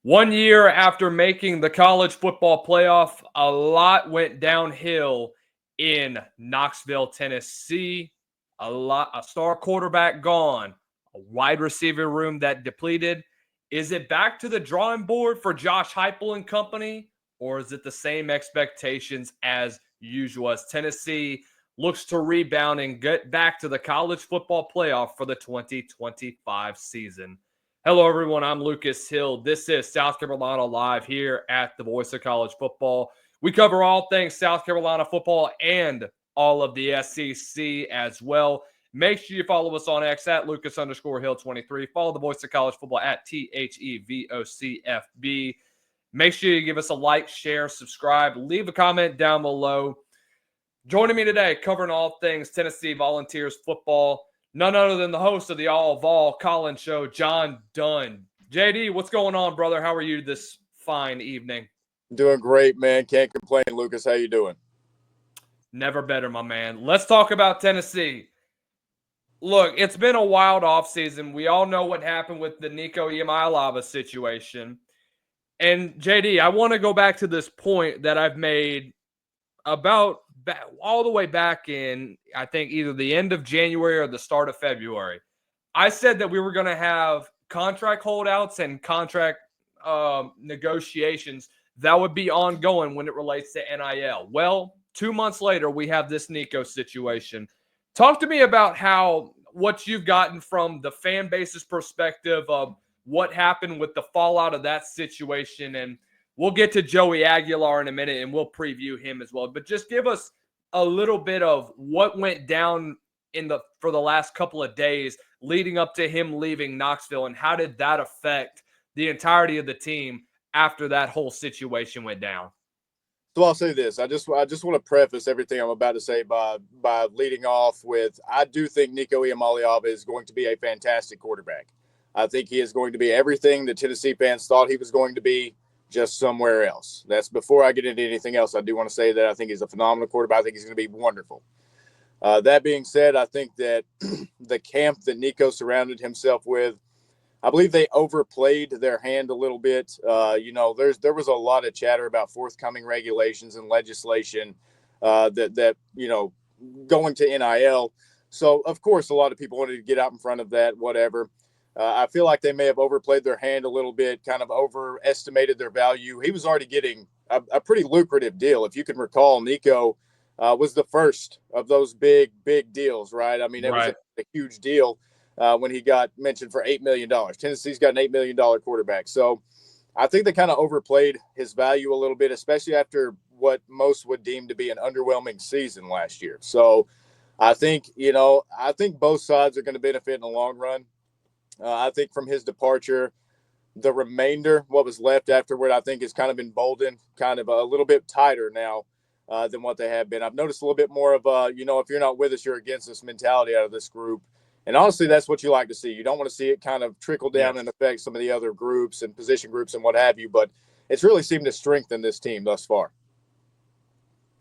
1 year after making the college football playoff, a lot went downhill in Knoxville, Tennessee. A star quarterback gone, a wide receiver room that depleted. Is it back to the drawing board for Josh Heupel and company, or is it the same expectations as usual as Tennessee looks to rebound and get back to the college football playoff for the 2025 season? Hello, everyone. I'm Lucas Hill. This is South Carolina Live here at the Voice of College Football. We cover all things South Carolina football and all of the SEC as well. Make sure you follow us on X at Lucas_Hill23. Follow the Voice of College Football at THEVOCFB. Make sure you give us a like, share, subscribe, leave a comment down below. Joining me today, covering all things Tennessee Volunteers football, none other than the host of the All Vol Collins Show, John Dunn. JD, what's going on, brother? How are you this fine evening? Doing great, man. Can't complain. Lucas, how you doing? Never better, my man. Let's talk about Tennessee. Look, it's been a wild offseason. We all know what happened with the Nico Iamaleava situation. And, JD, I want to go back to this point that I've made about all the way back in, I think, either the end of January or the start of February. I said that we were going to have contract holdouts and contract negotiations that would be ongoing when it relates to NIL. Well, 2 months later, we have this Nico situation. Talk to me about what you've gotten from the fan base's perspective of what happened with the fallout of that situation. And we'll get to Joey Aguilar in a minute, and we'll preview him as well. But just give us a little bit of what went down for the last couple of days leading up to him leaving Knoxville, and how did that affect the entirety of the team after that whole situation went down? So I'll say this. I just want to preface everything I'm about to say by leading off with, I do think Nico Iamaleava is going to be a fantastic quarterback. I think he is going to be everything the Tennessee fans thought he was going to be, just somewhere else. That's before I get into anything else. I do want to say that I think he's a phenomenal quarterback. I think he's going to be wonderful. That being said, I think that the camp that Nico surrounded himself with, I believe they overplayed their hand a little bit. There was a lot of chatter about forthcoming regulations and legislation that going to NIL. So, of course, a lot of people wanted to get out in front of that, whatever. I feel like they may have overplayed their hand a little bit, kind of overestimated their value. He was already getting a pretty lucrative deal. If you can recall, Nico was the first of those big deals, right? I mean, it was a huge deal when he got mentioned for $8 million. Tennessee's got an $8 million quarterback. So I think they kind of overplayed his value a little bit, especially after what most would deem to be an underwhelming season last year. So I think both sides are going to benefit in the long run. I think from his departure, the remainder, what was left afterward, I think is kind of emboldened, kind of a little bit tighter now than what they have been. I've noticed a little bit more of if you're not with us, you're against us mentality out of this group. And honestly, that's what you like to see. You don't want to see it kind of trickle down and affect some of the other groups and position groups and what have you. But it's really seemed to strengthen this team thus far.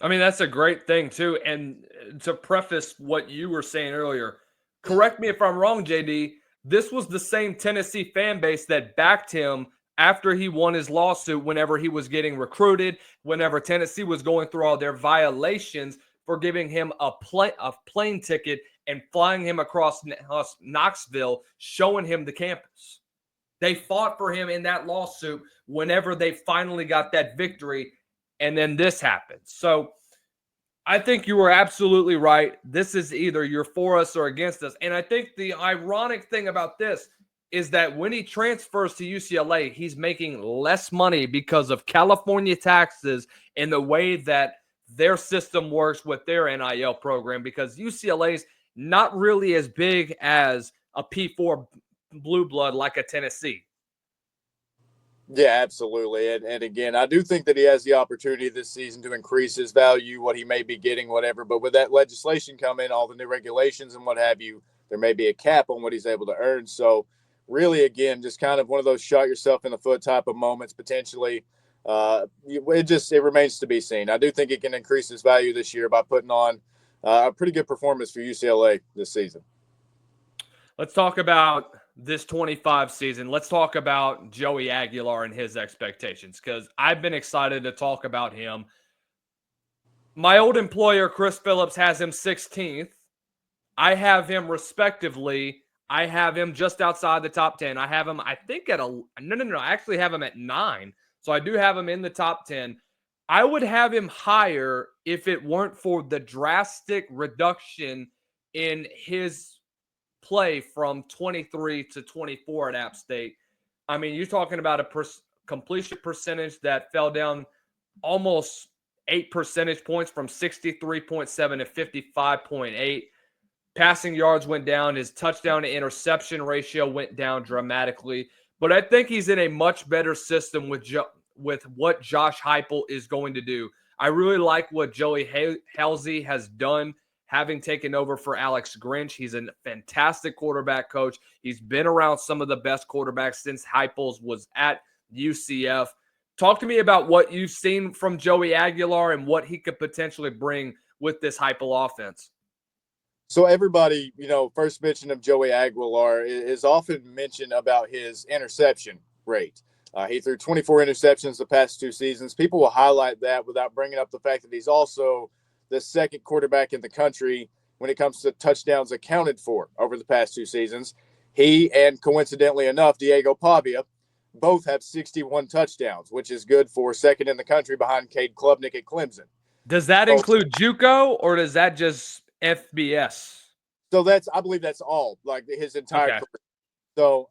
I mean, that's a great thing, too. And to preface what you were saying earlier, correct me if I'm wrong, JD, this was the same Tennessee fan base that backed him after he won his lawsuit whenever he was getting recruited, whenever Tennessee was going through all their violations for giving him a plane ticket and flying him across Knoxville, showing him the campus. They fought for him in that lawsuit whenever they finally got that victory, and then this happened. So I think you were absolutely right. This is either you're for us or against us. And I think the ironic thing about this is that when he transfers to UCLA, he's making less money because of California taxes and the way that their system works with their NIL program, because UCLA's not really as big as a P4 blue blood like a Tennessee. Yeah, absolutely. And again, I do think that he has the opportunity this season to increase his value, what he may be getting, whatever. But with that legislation coming, all the new regulations and what have you, there may be a cap on what he's able to earn. So really, again, just kind of one of those shot yourself in the foot type of moments potentially. It remains to be seen. I do think it can increase his value this year by putting on a pretty good performance for UCLA this season. Let's talk about this 25 season, let's talk about Joey Aguilar and his expectations, because I've been excited to talk about him. My old employer, Chris Phillips, has him 16th. I have him respectively. I have him just outside the top 10. I have him, I think, at no. I actually have him at 9. So I do have him in the top 10. I would have him higher if it weren't for the drastic reduction in his play from 23 to 24 at App State. I mean, you're talking about a completion percentage that fell down almost 8 percentage points from 63.7 to 55.8. Passing yards went down. His touchdown to interception ratio went down dramatically. But I think he's in a much better system with what Josh Heupel is going to do. I really like what Joey Halsey has done, having taken over for Alex Grinch. He's a fantastic quarterback coach. He's been around some of the best quarterbacks since Heupel was at UCF. Talk to me about what you've seen from Joey Aguilar and what he could potentially bring with this Heupel offense. So everybody, first mention of Joey Aguilar is often mentioned about his interception rate. He threw 24 interceptions the past 2 seasons. People will highlight that without bringing up the fact that he's also the second quarterback in the country when it comes to touchdowns accounted for over the past 2 seasons. He and, coincidentally enough, Diego Pavia both have 61 touchdowns, which is good for second in the country behind Cade Klubnik at Clemson. Does that include JUCO, or does that just FBS? So I believe that's all, like his entire career. So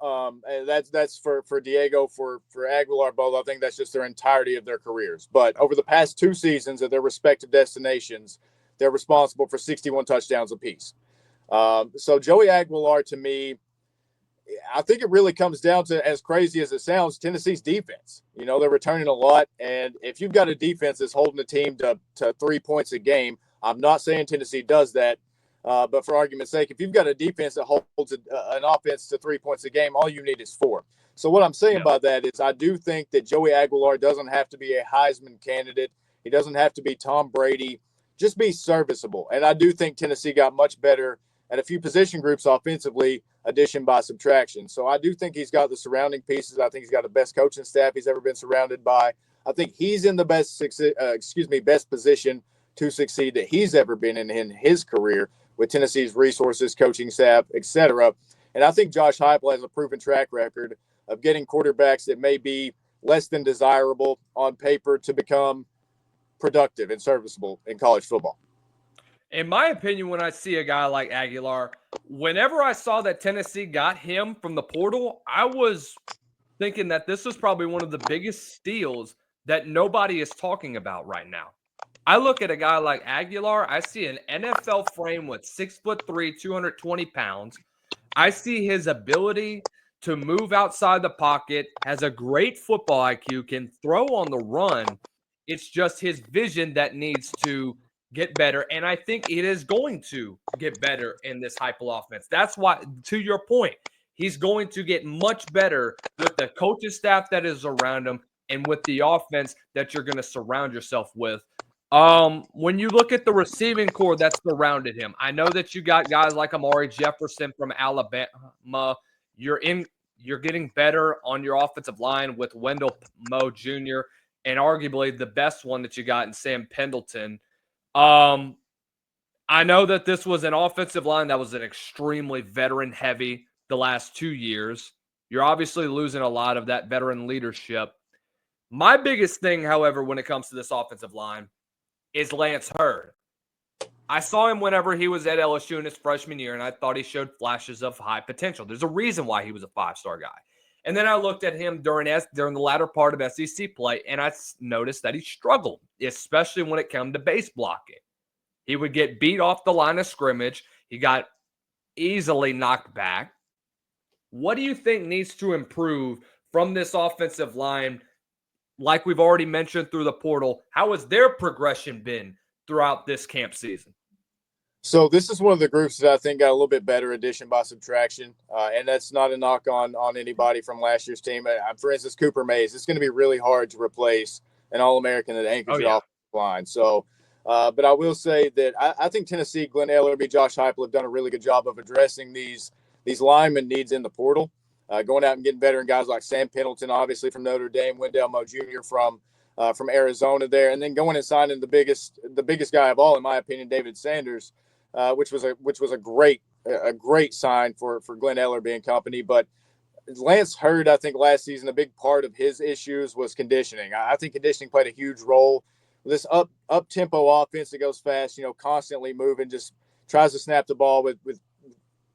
that's for Diego, for Aguilar both. I think that's just their entirety of their careers. But over the past 2 seasons at their respective destinations, they're responsible for 61 touchdowns apiece. So Joey Aguilar, to me, I think it really comes down to, as crazy as it sounds, Tennessee's defense. They're returning a lot. And if you've got a defense that's holding the team to 3 points a game, I'm not saying Tennessee does that. But for argument's sake, if you've got a defense that holds an offense to 3 points a game, all you need is 4. So what I'm saying by that is I do think that Joey Aguilar doesn't have to be a Heisman candidate. He doesn't have to be Tom Brady. Just be serviceable. And I do think Tennessee got much better at a few position groups offensively, addition by subtraction. So I do think he's got the surrounding pieces. I think he's got the best coaching staff he's ever been surrounded by. I think he's in the best position to succeed that he's ever been in his career, with Tennessee's resources, coaching staff, etc. And I think Josh Heupel has a proven track record of getting quarterbacks that may be less than desirable on paper to become productive and serviceable in college football. In my opinion, when I see a guy like Aguilar, whenever I saw that Tennessee got him from the portal, I was thinking that this was probably one of the biggest steals that nobody is talking about right now. I look at a guy like Aguilar, I see an NFL frame with 6'3", 220 pounds. I see his ability to move outside the pocket, has a great football IQ, can throw on the run. It's just his vision that needs to get better, and I think it is going to get better in this Heupel offense. That's why, to your point, he's going to get much better with the coaching staff that is around him and with the offense that you're going to surround yourself with. When you look at the receiving core that's surrounded him, I know that you got guys like Amari Jefferson from Alabama. You're getting better on your offensive line with Wendell Moe Jr. and arguably the best one that you got in Sam Pendleton. I know that this was an offensive line that was an extremely veteran heavy the last 2 years. You're obviously losing a lot of that veteran leadership. My biggest thing, however, when it comes to this offensive line is Lance Hurd. I saw him whenever he was at LSU in his freshman year, and I thought he showed flashes of high potential. There's a reason why he was a 5-star guy. And then I looked at him during the latter part of SEC play, and I noticed that he struggled, especially when it came to base blocking. He would get beat off the line of scrimmage. He got easily knocked back. What do you think needs to improve from this offensive line? Like we've already mentioned through the portal, how has their progression been throughout this camp season? So this is one of the groups that I think got a little bit better addition by subtraction, and that's not a knock on anybody from last year's team. For instance, Cooper Mays. It's going to be really hard to replace an All-American that anchors your offensive line. So, but I will say that I think Tennessee, Glenn Ellerby, Josh Heupel have done a really good job of addressing these these lineman needs in the portal. Going out and getting veteran guys like Sam Pendleton, obviously from Notre Dame, Wendell Moe Jr. from Arizona there, and then going and signing the biggest guy of all, in my opinion, David Sanders, which was a great sign for Glenn Ellerby and company. But Lance Hurd, I think last season, a big part of his issues was conditioning. I think conditioning played a huge role. This up tempo offense that goes fast, constantly moving, just tries to snap the ball with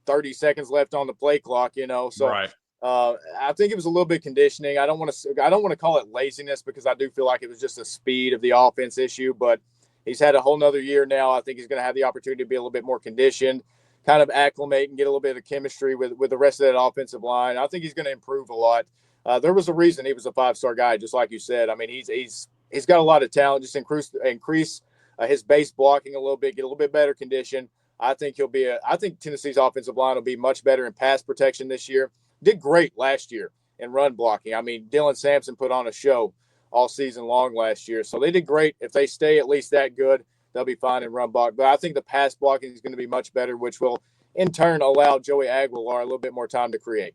30 seconds left on the play clock, So Right. I think it was a little bit conditioning. I don't want to call it laziness, because I do feel like it was just a speed of the offense issue. But he's had a whole nother year now. I think he's going to have the opportunity to be a little bit more conditioned, kind of acclimate and get a little bit of chemistry with the rest of that offensive line. I think he's going to improve a lot. There was a reason he was a 5-star guy, just like you said. I mean, he's got a lot of talent. Just increase his base blocking a little bit, get a little bit better condition. I think I think Tennessee's offensive line will be much better in pass protection this year. Did great last year in run blocking. I mean, Dylan Sampson put on a show all season long last year. So they did great. If they stay at least that good, they'll be fine in run block. But I think the pass blocking is going to be much better, which will in turn allow Joey Aguilar a little bit more time to create.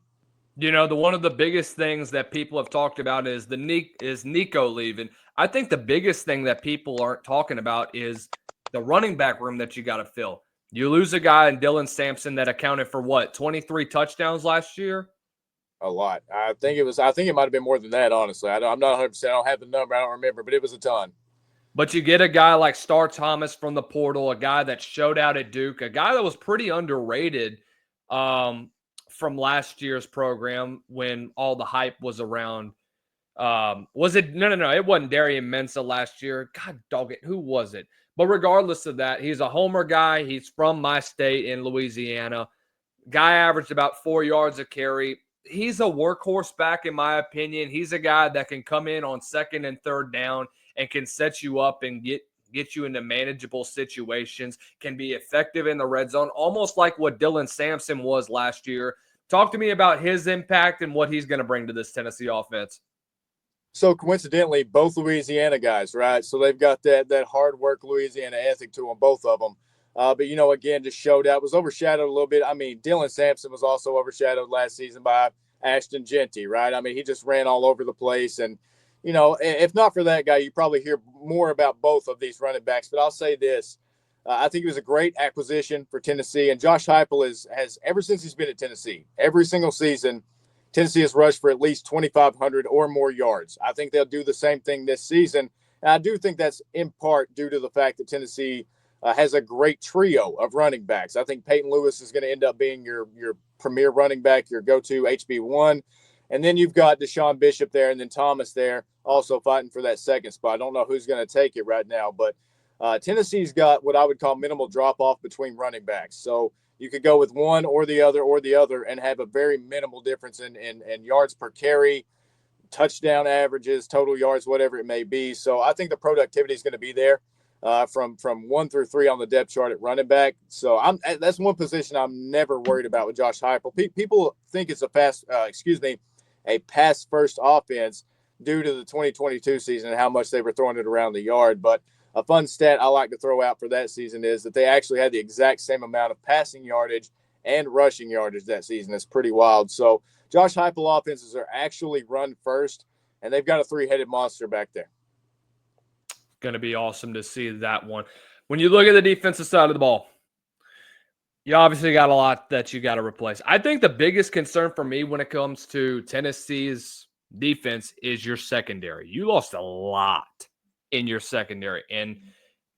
One of the biggest things that people have talked about is Nico leaving. I think the biggest thing that people aren't talking about is the running back room that you got to fill. You lose a guy in Dylan Sampson that accounted for 23 touchdowns last year? A lot. I think it might have been more than that, honestly. I'm not 100%. I don't have the number. I don't remember, but it was a ton. But you get a guy like Star Thomas from the portal, a guy that showed out at Duke, a guy that was pretty underrated from last year's program when all the hype was around. Was it? No. It wasn't Darian Mensah last year. God dog it. Who was it? But regardless of that, he's a homer guy. He's from my state in Louisiana. Guy averaged about 4 yards a carry. He's a workhorse back, in my opinion. He's a guy that can come in on second and third down and can set you up and get you into manageable situations, can be effective in the red zone, almost like what Dylan Sampson was last year. Talk to me about his impact and what he's going to bring to this Tennessee offense. So coincidentally, both Louisiana guys, right? So they've got that hard work Louisiana ethic to them, both of them. But, again, just showed out, was overshadowed a little bit. I mean, Dylan Sampson was also overshadowed last season by Ashton Genty, right? I mean, he just ran all over the place. And, if not for that guy, you probably hear more about both of these running backs. But I'll say this. I think it was a great acquisition for Tennessee. And Josh Heupel has ever since he's been at Tennessee, every single season, Tennessee has rushed for at least 2,500 or more yards. I think they'll do the same thing this season. And I do think that's in part due to the fact that Tennessee has a great trio of running backs. I think Peyton Lewis is going to end up being your premier running back, your go-to HB1. And then you've got Deshaun Bishop there and then Thomas there also fighting for that second spot. I don't know who's going to take it right now, but Tennessee's got what I would call minimal drop-off between running backs. So you could go with one or the other and have a very minimal difference in yards per carry, touchdown averages, total yards, whatever it may be. So I think the productivity is going to be there from 1 through 3 on the depth chart at running back. So that's one position I'm never worried about with Josh Heupel. People think it's a pass first offense due to the 2022 season and how much they were throwing it around the yard. But a fun stat I like to throw out for that season is that they actually had the exact same amount of passing yardage and rushing yardage that season. It's pretty wild. So Josh Heupel offenses are actually run first, and they've got a 3-headed monster back there. Going to be awesome to see that one. When you look at the defensive side of the ball, you obviously got a lot that you got to replace. I think the biggest concern for me when it comes to Tennessee's defense is your secondary. You lost a lot in your secondary. And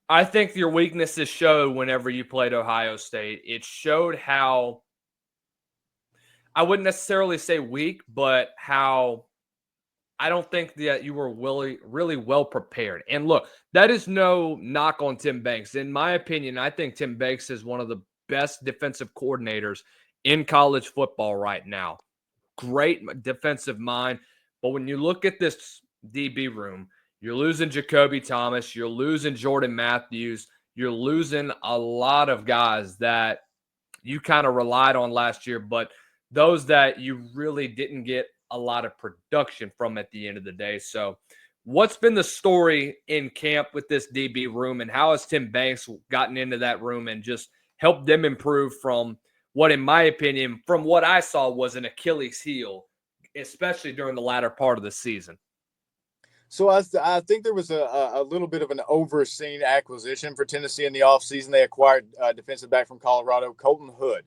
I think your weaknesses showed whenever you played Ohio State. It showed how, I wouldn't necessarily say weak, but how I don't think that you were really well prepared. And look, that is no knock on Tim Banks. In my opinion, I think Tim Banks is one of the best defensive coordinators in college football right now. Great defensive mind. But when you look at this DB room, you're losing Jacoby Thomas, you're losing Jordan Matthews, you're losing a lot of guys that you kind of relied on last year, but those that you really didn't get a lot of production from at the end of the day. So what's been the story in camp with this DB room, and how has Tim Banks gotten into that room and just helped them improve from what, in my opinion, from what I saw, was an Achilles heel, especially during the latter part of the season. So I think there was a little bit of an overseen acquisition for Tennessee in the offseason. They acquired defensive back from Colorado, Colton Hood,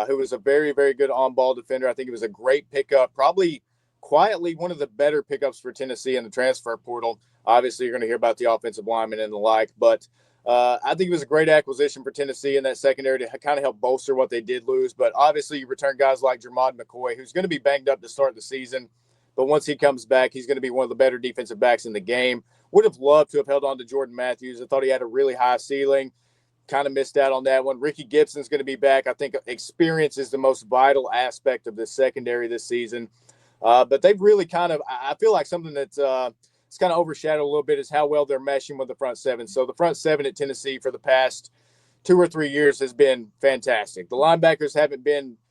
who was a very, very good on-ball defender. I think it was a great pickup, probably quietly one of the better pickups for Tennessee in the transfer portal. Obviously, you're going to hear about the offensive linemen and the like, but I think it was a great acquisition for Tennessee in that secondary to kind of help bolster what they did lose. But obviously, you return guys like Jermod McCoy, who's going to be banged up to start the season. But once he comes back, he's going to be one of the better defensive backs in the game. Would have loved to have held on to Jordan Matthews. I thought he had a really high ceiling. Kind of missed out on that one. Ricky Gibson's going to be back. I think experience is the most vital aspect of the secondary this season. But they've really kind of – I feel like something that's it's kind of overshadowed a little bit is how well they're meshing with the front seven. So the front seven at Tennessee for the past 2 or 3 years has been fantastic. The linebackers haven't been –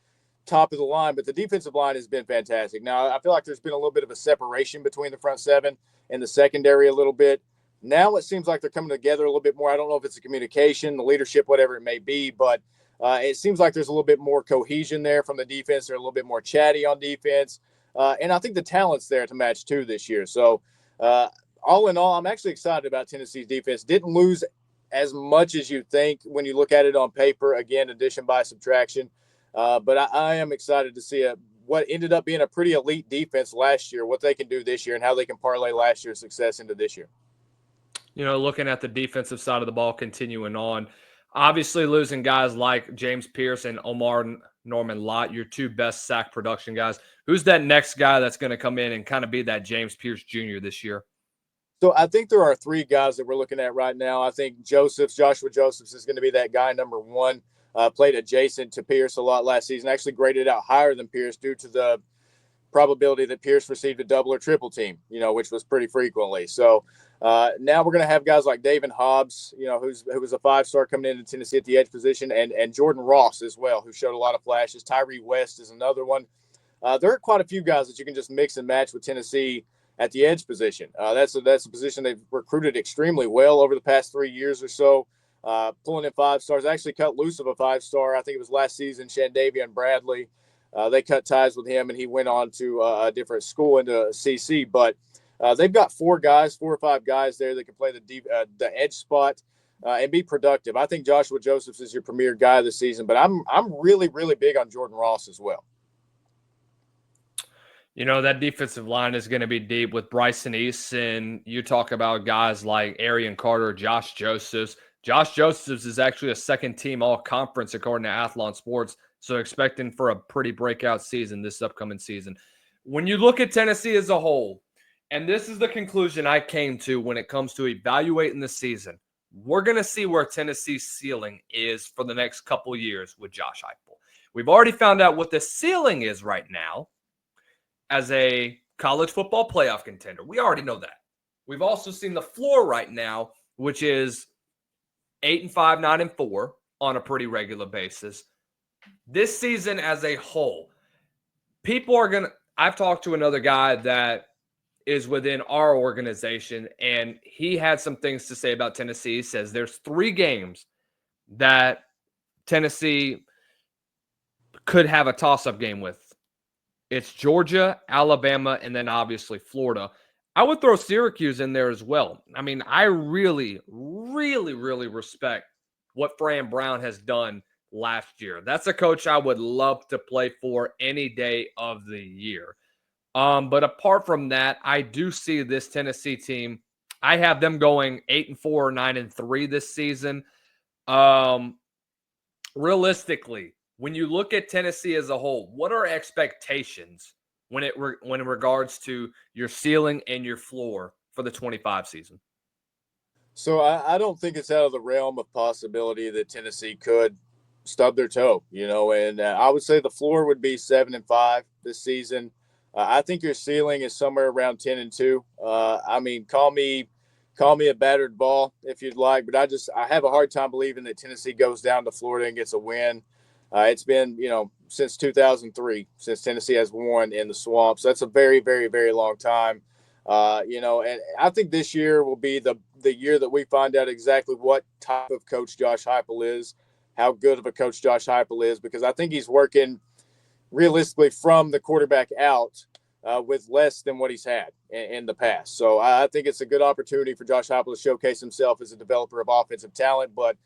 top of the line, but the defensive line has been fantastic. Now, I feel like there's been a little bit of a separation between the front seven and the secondary a little bit. Now it seems like they're coming together a little bit more. I don't know if it's the communication, the leadership, whatever it may be, but it seems like there's a little bit more cohesion there from the defense. They're a little bit more chatty on defense. And I think the talent's there to match too this year. So all in all, I'm actually excited about Tennessee's defense. Didn't lose as much as you think when you look at it on paper. Again, addition by subtraction. But I am excited to see what ended up being a pretty elite defense last year, what they can do this year and how they can parlay last year's success into this year. You know, looking at the defensive side of the ball, continuing on, obviously losing guys like James Pierce and Omar Norman Lott, your 2 best sack production guys. Who's that next guy that's going to come in and kind of be that James Pierce Jr. this year? So I think there are 3 guys that we're looking at right now. I think Joshua Josephs is going to be that guy number 1. Played adjacent to Pierce a lot last season, actually graded out higher than Pierce due to the probability that Pierce received a double or triple team, which was pretty frequently. So now we're going to have guys like David Hobbs, who was a 5-star coming into Tennessee at the edge position, and Jordan Ross as well, who showed a lot of flashes. Tyree West is another one. There are quite a few guys that you can just mix and match with Tennessee at the edge position. That's a position they've recruited extremely well over the past 3 years or so. Pulling in 5 stars, actually cut loose of a 5-star. I think it was last season, Shandavian Bradley. They cut ties with him, and he went on to a different school into CC. But they've got 4 or 5 guys there that can play the edge spot and be productive. I think Joshua Josephs is your premier guy this season, but I'm really, really big on Jordan Ross as well. You know, that defensive line is going to be deep with Bryson East, and you talk about guys like Arian Carter, Josh Josephs. Josh Josephs is actually a second-team all-conference according to Athlon Sports, so expecting for a pretty breakout season this upcoming season. When you look at Tennessee as a whole, and this is the conclusion I came to when it comes to evaluating the season, we're going to see where Tennessee's ceiling is for the next couple years with Josh Heupel. We've already found out what the ceiling is right now as a college football playoff contender. We already know that. We've also seen the floor right now, which is 8-5, 9-4 on a pretty regular basis. This season as a whole, people are going to – I've talked to another guy that is within our organization, and he had some things to say about Tennessee. He says there's 3 games that Tennessee could have a toss-up game with. It's Georgia, Alabama, and then obviously Florida. I would throw Syracuse in there as well. I mean, I really, really, really respect what Fran Brown has done last year. That's a coach I would love to play for any day of the year. But apart from that, I do see this Tennessee team. I have them going 8-4 or 9-3 this season. Realistically, when you look at Tennessee as a whole, what are expectations when in regards to your ceiling and your floor for the 25 season? So I don't think it's out of the realm of possibility that Tennessee could stub their toe, and I would say the floor would be 7-5 this season. I think your ceiling is somewhere around 10-2. I mean, call me a battered ball if you'd like, but I have a hard time believing that Tennessee goes down to Florida and gets a win. It's been, since 2003, since Tennessee has won in the Swamp. So that's a very, very, very long time. And I think this year will be the year that we find out exactly what type of coach Josh Heupel is, how good of a coach Josh Heupel is, because I think he's working realistically from the quarterback out with less than what he's had in the past. So I think it's a good opportunity for Josh Heupel to showcase himself as a developer of offensive talent. But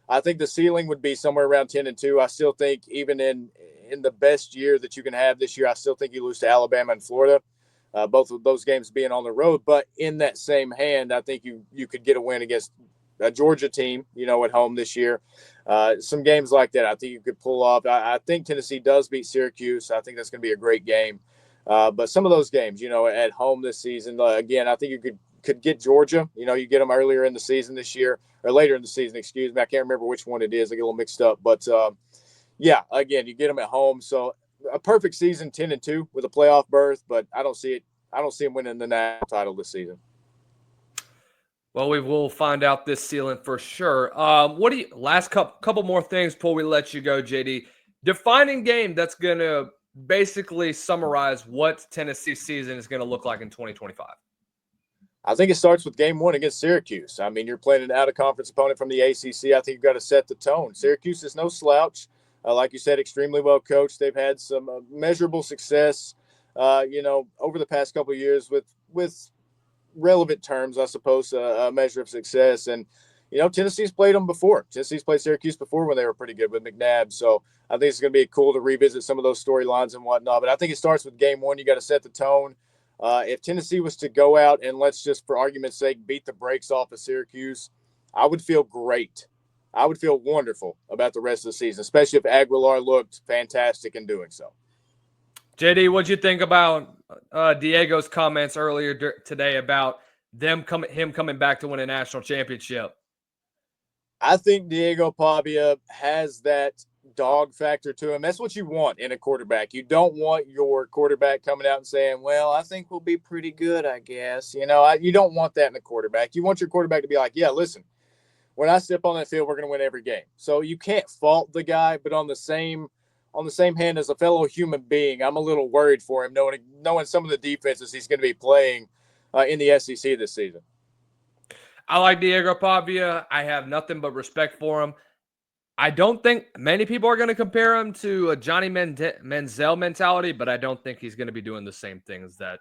I think the ceiling would be somewhere around 10-2. I still think even in the best year that you can have this year, I still think you lose to Alabama and Florida, both of those games being on the road. But in that same hand, I think you could get a win against a Georgia team, at home this year. Some games like that, I think you could pull off. I think Tennessee does beat Syracuse. I think that's going to be a great game. But some of those games, at home this season, again, I think you could get Georgia. You get them earlier in the season this year, or later in the season, excuse me. I can't remember which one it is. I get a little mixed up. But, yeah, again, you get them at home. So a perfect season, 10-2 with a playoff berth, but I don't see them winning the national title this season. Well, we will find out this ceiling for sure. Last couple more things before we let you go, JD. Defining game that's going to basically summarize what Tennessee's season is going to look like in 2025. I think it starts with game 1 against Syracuse. I mean, you're playing an out-of-conference opponent from the ACC. I think you've got to set the tone. Syracuse is no slouch. Like you said, extremely well coached. They've had some measurable success, over the past couple of years with relevant terms, I suppose, a measure of success. And, Tennessee's played them before. Tennessee's played Syracuse before when they were pretty good with McNabb. So I think it's going to be cool to revisit some of those storylines and whatnot. But I think it starts with game 1. You got to set the tone. If Tennessee was to go out and, let's just for argument's sake, beat the brakes off of Syracuse, I would feel great. I would feel wonderful about the rest of the season, especially if Aguilar looked fantastic in doing so. JD, what'd you think about Diego's comments earlier today about him coming back to win a national championship? I think Diego Pavia has that dog factor to him. That's what you want in a quarterback. You don't want your quarterback coming out and saying, well, I think we'll be pretty good, I guess. You don't want that in a quarterback. You want your quarterback to be like, yeah, listen, when I step on that field, we're going to win every game. So you can't fault the guy, but on the same hand, as a fellow human being, I'm a little worried for him, knowing some of the defenses he's going to be playing in the SEC this season. I like Diego Pavia. I have nothing but respect for him. I don't think many people are going to compare him to a Johnny Manziel mentality, but I don't think he's going to be doing the same things that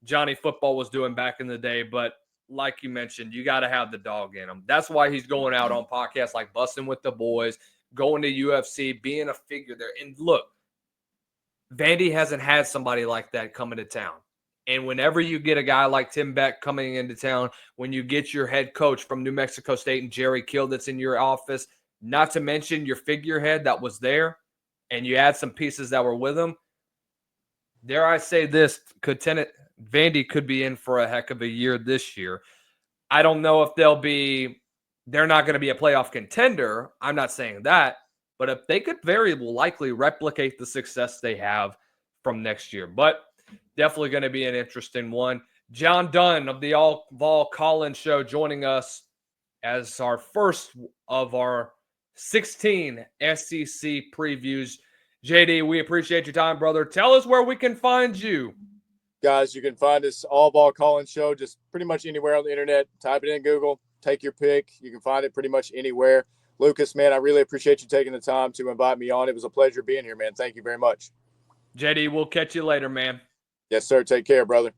Johnny Football was doing back in the day. But like you mentioned, you got to have the dog in him. That's why he's going out on podcasts like Busting with the Boys, going to UFC, being a figure there. And look, Vandy hasn't had somebody like that coming to town. And whenever you get a guy like Tim Beck coming into town, when you get your head coach from New Mexico State and Jerry Kill that's in your office, not to mention your figurehead that was there, and you add some pieces that were with him, dare I say this, Vandy could be in for a heck of a year this year. I don't know if they're not going to be a playoff contender. I'm not saying that, but if they could very likely replicate the success they have from next year. But definitely going to be an interesting one. John Dunn of the All Vol Call-In Show joining us as our first of our 16 SEC previews. JD, we appreciate your time, brother. Tell us where we can find you. Guys, you can find us All Vol Call-In Show just pretty much anywhere on the internet. Type it in Google. Take your pick. You can find it pretty much anywhere. Lucas, man, I really appreciate you taking the time to invite me on. It was a pleasure being here, man. Thank you very much. JD, we'll catch you later, man. Yes, sir. Take care, brother.